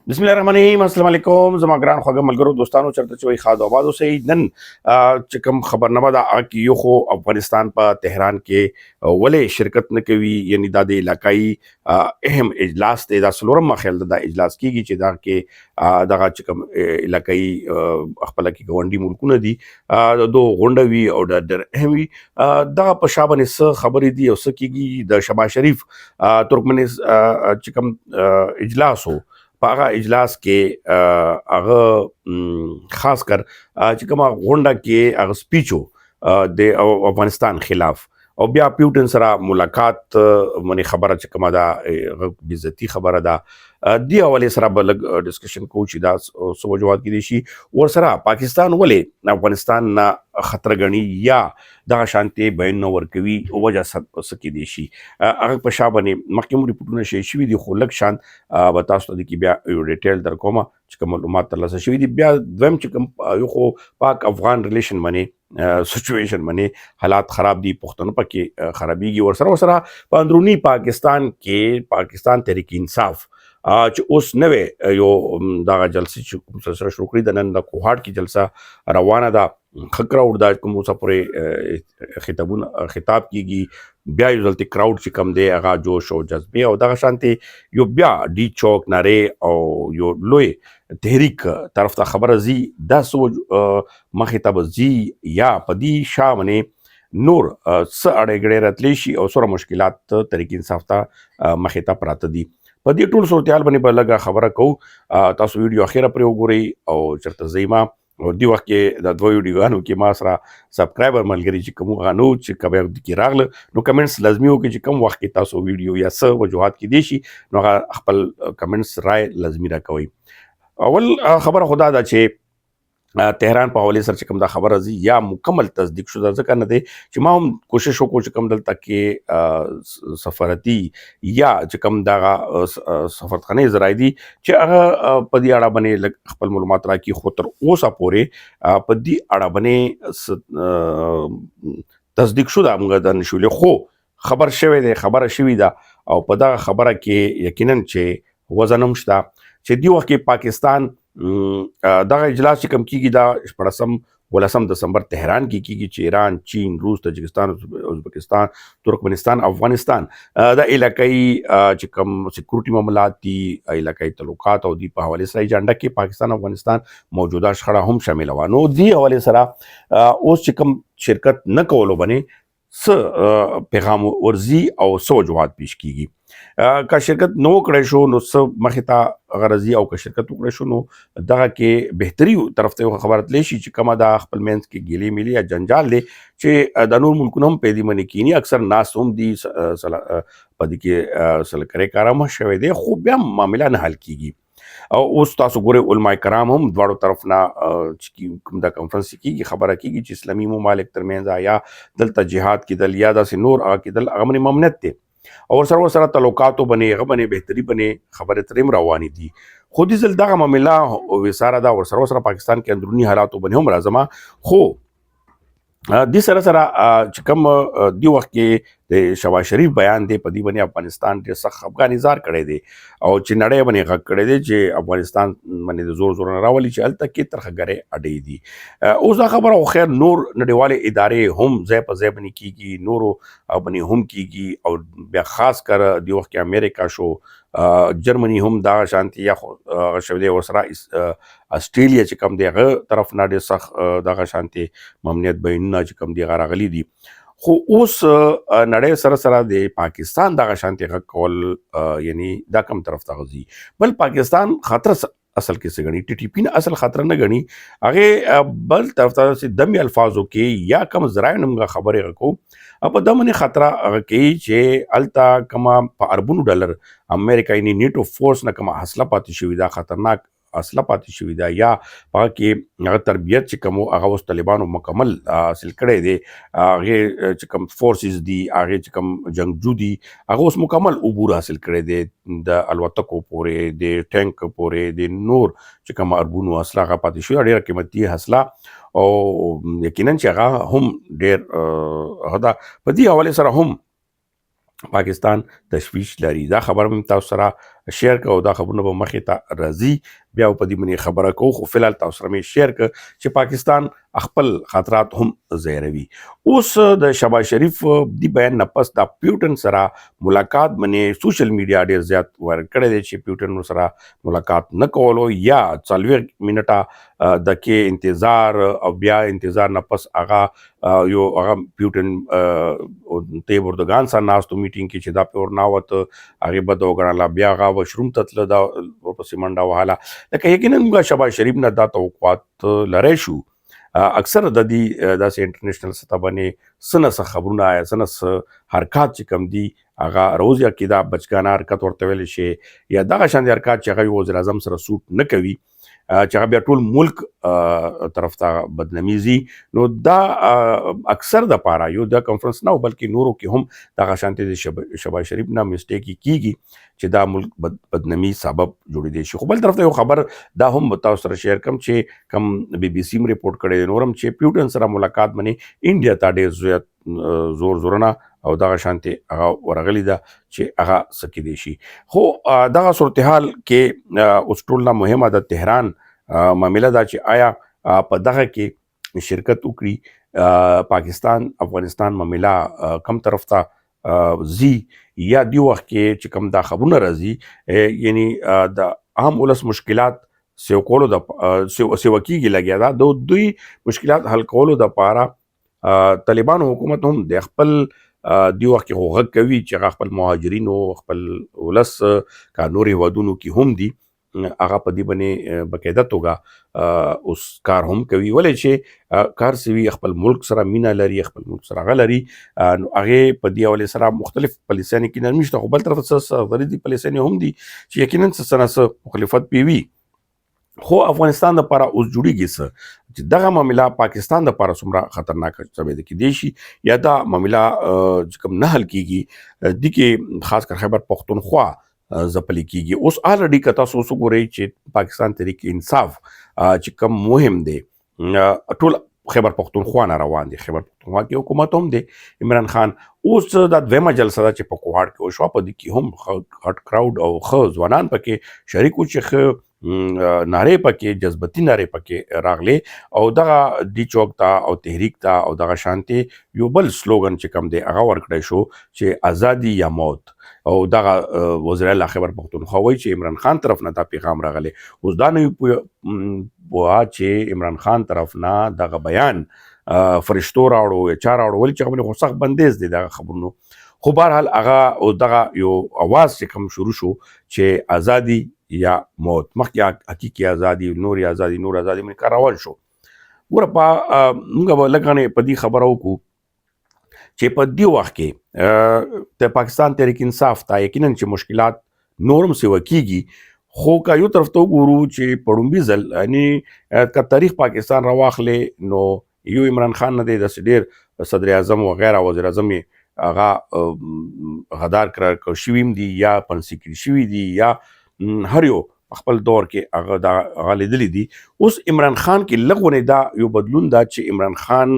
बिस्मिल्लाहिर्रहमानिर्रहीम अस्सलाम वालेकुम ज़मा ग्रान ख़वागम मलगरो दोस्तानो चरते चोई खाद आबादो से नन चिकम खबर नबदा आकी यो खो अफगानिस्तान पर तेहरान के वले शिरकत न कवी यानी दादे इलाकाई अहम इजलास ते दा सलोरम ख्याल दा इजलास की दा के दगा चिकम इलाकाई अखपला की गवंडी मुल्कुन दी दो गोंडवी और दर अहमी दगा पशाबन इस खबरी दी और सकीगी द शबाज शरीफ तुर्कमेन चिकम इजलास हो पागा इजलास के खास कर चिकमा गोंडा के स्पीचो दे अफगानिस्तान खिलाफ और बिया प्यूटन सरा मुलाकात मने खबर चिकमा दा बेइज्जती खबर दा दिया वाले सरा बलग डिस्कशन को चिदा सवजवाद की देशी और सरा पाकिस्तान वाले अफगानिस्तान ना खतरा गणी या दा शांति बैन वर्कवी वजह सकी देशी अगर पशाबने मक्यम रिपोर्टने शेषवी दी खुलक शान बतास दी की बिया डिटेल दर कोमा चिकम मालूमात तला शेवी दी बिया द्वम चिकम यो पाक अफगान रिलेशन मने सिचुएशन मने हालात खराब दी पुख्तन पके खराबी की और सरा अंदरूनी पाकिस्तान तहरीक इंसाफ उस नवे यो दागा जलसी सर शुक्री दनन दा कोहाट की जलसा रवाना दा खकरा उड़दा मुसा पूरे खिताब की ब्या युजलती क्राउड चिकम दे आगा जोश और जज्बे और दागा शांति यो ब्या डी चौक नारे और यो लोए तहरीक तरफ ता खबर जी दा सो मखिताब जी या पदी शाह मने नूर स अड़े गड़े रतलेशी और सोरा मुश्किलात तरीके इंसाफ ता मखिता प्रात दी पदी टूल सोत्याल बने लगा खबर को तासो वीडियो आखिर पर गोरी और चरत जीमा और दी वक्त के द दो वीडियो गानो के मासरा सब्सक्राइबर मलगरी ची कमु गानो ची कबे की रागल नो कमेंट्स लाजमी हो के ची कम वक्त के तासो वीडियो या स वजूहात की देशी नो खपल कमेंट्स राय लाजमी रखोई अवल खबर खुदा दा छे तेहरान पर हवाले सर चिकम दा खबर अजी या मुकम्मल तस्दीक शुदा जका न दे चिमा हम कोशिशों को चिकम दल तक के सफरती या चिकम दागा सफरत खाने जराई दी चे पदी आड़ा बने खपल मालूमात रा की खोतर ओसा पोरे पदी आड़ा बने तस्दीक शुदा मुगदन शुले खो खबर शवे दे खबर शवी दा और पदा खबर के यकीनन चे वजनम शदा चे दी वक्त के पाकिस्तान दगा इजलास चिकम की दा पड़सम वलसम दिसंबर तेहरान की ईरान चीन रूस तजिकिस्तान उज़्बेकिस्तान तुर्कमेनिस्तान अफगानिस्तान दा इलाकाई चिकम सिक्योरिटी मामलात दी इलाकाई तल्लुकात और दी हवाले से एजेंडा के पाकिस्तान अफगानिस्तान मौजूदा शखड़ा हम शामिल हुआ नो दी हवाले सरा उस चिकम शिरकत न कवलो बने स पैगाम वर्जी और सो जवाब पेश की का शिरकत नो करे शो नो सब मखिता गरजी और का शिरकत करे शो नो दगा के बेहतरी तरफ से खबर लेशी चिकमा दा खपल मेंस के गिले मिली या जंजाल ले चे दनूर मुल्कुनम पैदी मनी कीनी अक्सर नासुम दी पदी के सल करे कारम शवे दे खूब या मामला न हल कीगी और उस तासु गोरे उलमा कराम हम द्वारो तरफ ना दा कॉन्फ्रेंस की खबर की इस्लामी ममालिक दरमियान आया दलता जिहाद की दल यादा से नूर आ की दल अमन ममनत थे और सरा तल्लुकात बने बने बेहतरी बने खबर तरीम रवानी थी खुद ही जल्दा मामला विसारा दा और सरा पाकिस्तान के अंदरूनी हालात बने हम राजमा खो दी सरा चिकम दी वक्त के शबाज शरीफ बयान दे पदी बने अफगानिस्तान के सख अफगान इजार करे दे और चिन्नड़े बने गक करे दे जे अफगानिस्तान बने जोर जोर रावली चल तक की तरह गरे अडे दी उस खबर और खैर नूर नडे वाले इदारे हम जय पजय बनी की नूर बनी हम की और खास कर दी वक्त के अमेरिका शो जर्मनी हम दा शांति या शवदे और सरा ऑस्ट्रेलिया चिकम दे तरफ ना दे सख दा शांति ममनियत बैन चिकम दे गली दी खो उस नड़े सरा दे पाकिस्तान दा शांति का कॉल यानी दा कम तरफ तगजी बल पाकिस्तान खतरा असल किसे गणी टीटीपी ने असल खतरा न गणी आगे बल तरफ से दमी अल्फाजों के या कम जराए नमगा खबर को अब दमने खतरा के चे अल्ता कमा अरबुन डॉलर अमेरिका इनी नेटो फोर्स न कमा हसला पाती सुविधा खतरनाक असला पाती सुविधा या पाकि तरबियत चिकमो आगावस तालिबान मुकम्मल हासिल करे दे आगे चिकम फोर्सेस दी आगे चिकम जंगजू दी आगावस मुकम्मल उबूर हासिल करे दे द अलवतको पोरे दे टैंक पोरे दे नूर चिकम अरबुन असला का पाती सुविधा डेर कीमती हसला और यकीनन चगा हम डेर हदा पदी हवाले सरा हम पाकिस्तान तशवीश लरी दा खबर में तासरा شیر که او دا خبرونه به مخې ته راځي بیا په دې باندې خبره کوو خو فلحال تاسو سره مې شیر که چې پاکستان خپل خاطرات هم ځایروي. اوس د شهباز شریف دی بیان نه پس د پیوټن سره ملاقات باندې سوشل میډیا ډېر زیات وایرل کړی دی چې پیوټن سره ملاقات نه کولو یا 40 منټه د کې انتظار او بیا انتظار نه پس یو هغه پیوټن طیب اردوغان سره ناستو میټینګ کې چې دا پې ورناوته هغې بده وګڼله بیا هغه وشروم ته تله دا ورپسې منډه وهله لکه یقینا موږ شهباز شریف نه دا توقعات لری شو. اکثر د دې داسې انټرنیشنل سطح باندې څه نه څه خبرونه یا څه نه څه حرکات چې کوم دي هغه روز یا کې دا بچګانه حرکت ورته ویلی شي یا دغه شان د حرکات چې هغه وزیر اعظم سره سوټ نه کوي چې هغه بیا ټول ملک طرف ته بدنامي ځي نو دا اکثر د پاره یو د کنفرنس نه بلکې نورو کې هم دغه شانتي د شهباز شریف نه مسټیک کیږي چې دا ملک بدنامي سبب جوړېدی شي. خو بل طرف ته یو خبر دا هم تاسو سره شیر کوم چې کوم بي بي سي ریپورټ کړی نورم چې پیوټن سره ملاقات باندې انډیا ته ډېر زیات زور زورونه او دغه شانتي هغه ورغلی ده چې هغه څه کیدی شي. خو دغه صورتحال کې اوس ټول نه مهمه د تهران معامله دا چې آیا په دغه کې شرکت وکړي پاکستان افغانستان معامله کم طرف ته زی یا دی وخت کې چې کم دا خبرونه راځي یعنی د عام ولس مشکلات سیو کولو د سیو کېږي لګیا دا د دوی مشکلات حل کولو د پاره طالبان حکومت هم د خپل دی وخت کې غږ کوي چې هغه خپل مهاجرینو خپل ولس کا نور هیوادونو کې هم دي هغه په دې باندې باقاعده توګه اوس کار هم کوي ولې چې کار سوي خپل ملک سره مینا لري خپل ملک سره هغه لري نو هغې په دې حوالې سره مختلف پالیسیانې کې نرمي خو بل طرف څه غریدي پالیسیانې هم دي چې یقینا څه نه څه مخالفت پې وي خو افغانستان دپاره اوس جوړیږي څه چې دغه معامله پاکستان دپاره څومره خطرناکه ثابته کیدی شي یا دا معامله چې کوم نه حل کیږي دې کې خاص کر خیبر پښتونخوا ځپلې کیږي. اوس الریډي که تاسو اوس وګورئ چې پاکستان تحریک انصاف چې کوم مهم دی ټول خیبر پښتونخوا نه روان دي خیبر پښتونخوا کې حکومت هم دی عمران خان اوس دا دویمه جلسه ده چې په کوهاټ کې وشوه په دې کې هم هټ کراود او ښه ځوانان پکې شریک وو چې ښه نارې پکې جذبتي نارې پکې راغلې او دغه دی چوک ته او تحریک ته او دغه شانتي یو بل سلوګن چې کوم دی هغه ورکړی شو چې ازادي یا موت او دغه وزیر اعلی خیبر پښتونخوا وایي چې عمران خان طرف نه دا پیغام راغلی اوس دا نه پوهه چې عمران خان طرف نه دغه بیان فرشتو راوړو یا چا راوړو ولې چې هغه باندې خو سخت بندیز دی دغه خبرونو خو بهرحال هغه او دغه یو اواز چې کوم شروع شو چې ازادي یا موت مخکې حقیقي ازادي نور ازادي باندې کار روان شو. ګوره موږ به لږ په دې خبره وکړو چې په دې وخت کې د پاکستان تحریک انصاف ته یقینا چې مشکلات نورم سیوه کیږي خو که یو طرف ته وګورو چې په ړومبي ځل یعنې که تاریخ پاکستان راواخلې نو یو عمران خان نه دی داسې ډېر صدر اعظم وغیره وزیر اعظم یې هغه غدار قرار شوي هم دي یا پنسي کړي شوي دي یا هر یو خپل دور کې هغه لیدلی دي. اوس عمران خان کې لږ ونې دا یو بدلون دا چې عمران خان